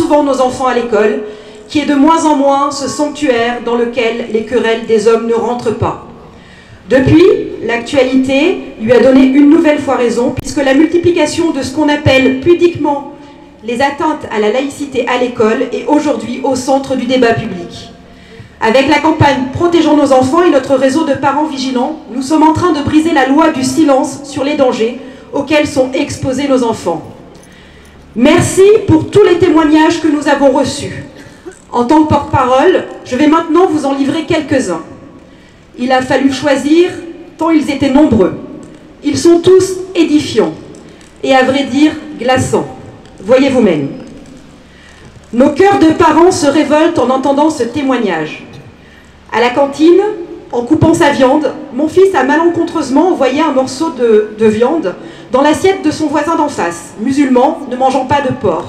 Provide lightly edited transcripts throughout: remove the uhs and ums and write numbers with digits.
souvent nos enfants à l'école, qui est de moins en moins ce sanctuaire dans lequel les querelles des hommes ne rentrent pas. Depuis, l'actualité lui a donné une nouvelle fois raison, puisque la multiplication de ce qu'on appelle pudiquement les atteintes à la laïcité à l'école est aujourd'hui au centre du débat public. Avec la campagne Protégeons nos enfants et notre réseau de parents vigilants, nous sommes en train de briser la loi du silence sur les dangers auxquels sont exposés nos enfants. Merci pour tous les témoignages que nous avons reçus. En tant que porte-parole, je vais maintenant vous en livrer quelques-uns. Il a fallu choisir tant ils étaient nombreux. Ils sont tous édifiants et à vrai dire glaçants. Voyez vous-même. Nos cœurs de parents se révoltent en entendant ce témoignage. À la cantine, en coupant sa viande, mon fils a malencontreusement envoyé un morceau de viande dans l'assiette de son voisin d'en face, musulman, ne mangeant pas de porc.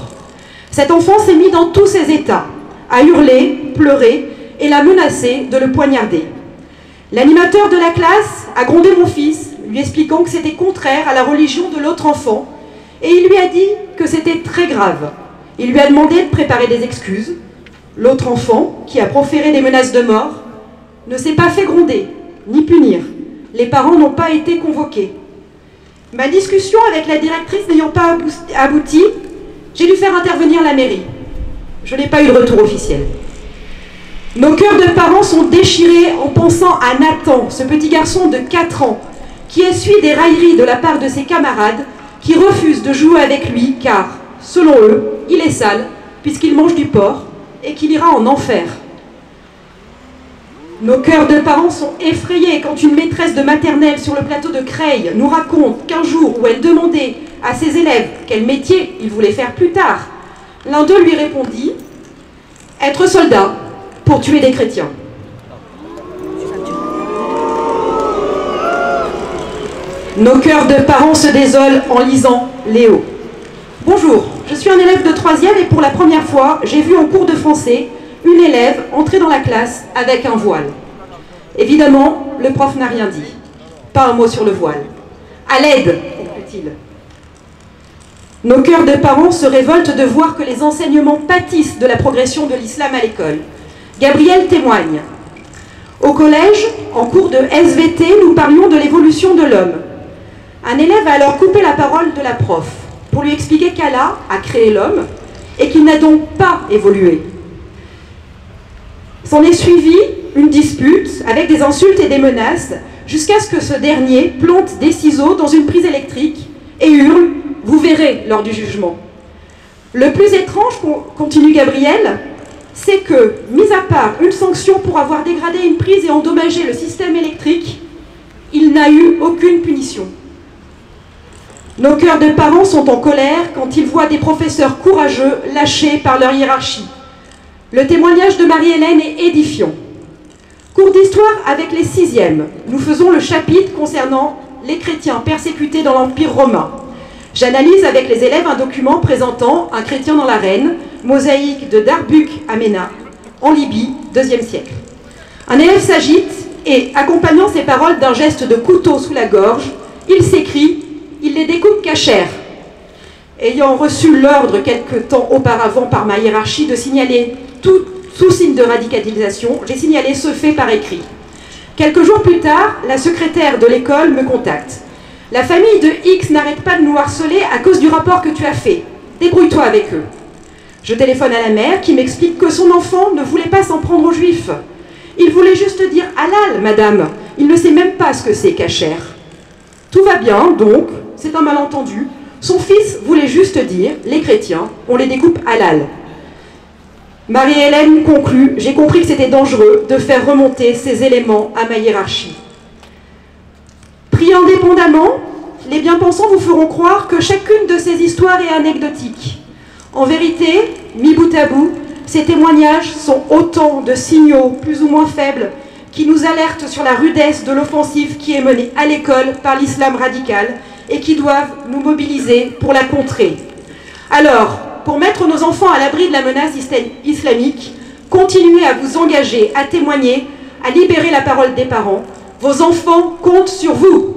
Cet enfant s'est mis dans tous ses états, à hurler, pleurer et l'a menacé de le poignarder. L'animateur de la classe a grondé mon fils, lui expliquant que c'était contraire à la religion de l'autre enfant, et il lui a dit que c'était très grave. Il lui a demandé de préparer des excuses. L'autre enfant, qui a proféré des menaces de mort, ne s'est pas fait gronder, ni punir. Les parents n'ont pas été convoqués. Ma discussion avec la directrice n'ayant pas abouti, j'ai dû faire intervenir la mairie. Je n'ai pas eu de retour officiel. Nos cœurs de parents sont déchirés en pensant à Nathan, ce petit garçon de 4 ans, qui essuie des railleries de la part de ses camarades, qui refusent de jouer avec lui car, selon eux, il est sale, puisqu'il mange du porc, et qu'il ira en enfer. Nos cœurs de parents sont effrayés quand une maîtresse de maternelle sur le plateau de Creil nous raconte qu'un jour où elle demandait à ses élèves quel métier ils voulaient faire plus tard, l'un d'eux lui répondit « Être soldat pour tuer des chrétiens ». Nos cœurs de parents se désolent en lisant Léo. Bonjour, je suis un élève de 3e et pour la première fois, j'ai vu en cours de français une élève entrer dans la classe avec un voile. Évidemment, le prof n'a rien dit. Pas un mot sur le voile. À l'aide, conclut-il. Nos cœurs de parents se révoltent de voir que les enseignements pâtissent de la progression de l'islam à l'école. Gabriel témoigne. Au collège, en cours de SVT, nous parlions de l'évolution de l'homme. Un élève a alors coupé la parole de la prof pour lui expliquer qu'Allah a créé l'homme et qu'il n'a donc pas évolué. S'en est suivi une dispute avec des insultes et des menaces jusqu'à ce que ce dernier plante des ciseaux dans une prise électrique et hurle « Vous verrez lors du jugement ». Le plus étrange, continue Gabriel, c'est que, mis à part une sanction pour avoir dégradé une prise et endommagé le système électrique, il n'a eu aucune punition. Nos cœurs de parents sont en colère quand ils voient des professeurs courageux lâchés par leur hiérarchie. Le témoignage de Marie-Hélène est édifiant. Cours d'histoire avec les 6e, nous faisons le chapitre concernant les chrétiens persécutés dans l'Empire romain. J'analyse avec les élèves un document présentant un chrétien dans l'arène, mosaïque de Darbuk à Ména, en Libye, 2e siècle. Un élève s'agite et, accompagnant ses paroles d'un geste de couteau sous la gorge, il s'écrie « Il les découpe cachère ». Ayant reçu l'ordre quelque temps auparavant par ma hiérarchie de signaler tout sous signe de radicalisation, j'ai signalé ce fait par écrit. Quelques jours plus tard, la secrétaire de l'école me contacte. « La famille de X n'arrête pas de nous harceler à cause du rapport que tu as fait. Débrouille-toi avec eux. » Je téléphone à la mère qui m'explique que son enfant ne voulait pas s'en prendre aux juifs. Il voulait juste dire « halal, madame ». Il ne sait même pas ce que c'est cachère. Tout va bien, donc, c'est un malentendu. Son fils voulait juste dire « les chrétiens, on les découpe halal ». Marie-Hélène conclut « J'ai compris que c'était dangereux de faire remonter ces éléments à ma hiérarchie ». Pris indépendamment, les bien-pensants vous feront croire que chacune de ces histoires est anecdotique. En vérité, mis bout à bout, ces témoignages sont autant de signaux plus ou moins faibles qui nous alertent sur la rudesse de l'offensive qui est menée à l'école par l'islam radical et qui doivent nous mobiliser pour la contrer. Alors, pour mettre nos enfants à l'abri de la menace islamique, continuez à vous engager, à témoigner, à libérer la parole des parents. Vos enfants comptent sur vous.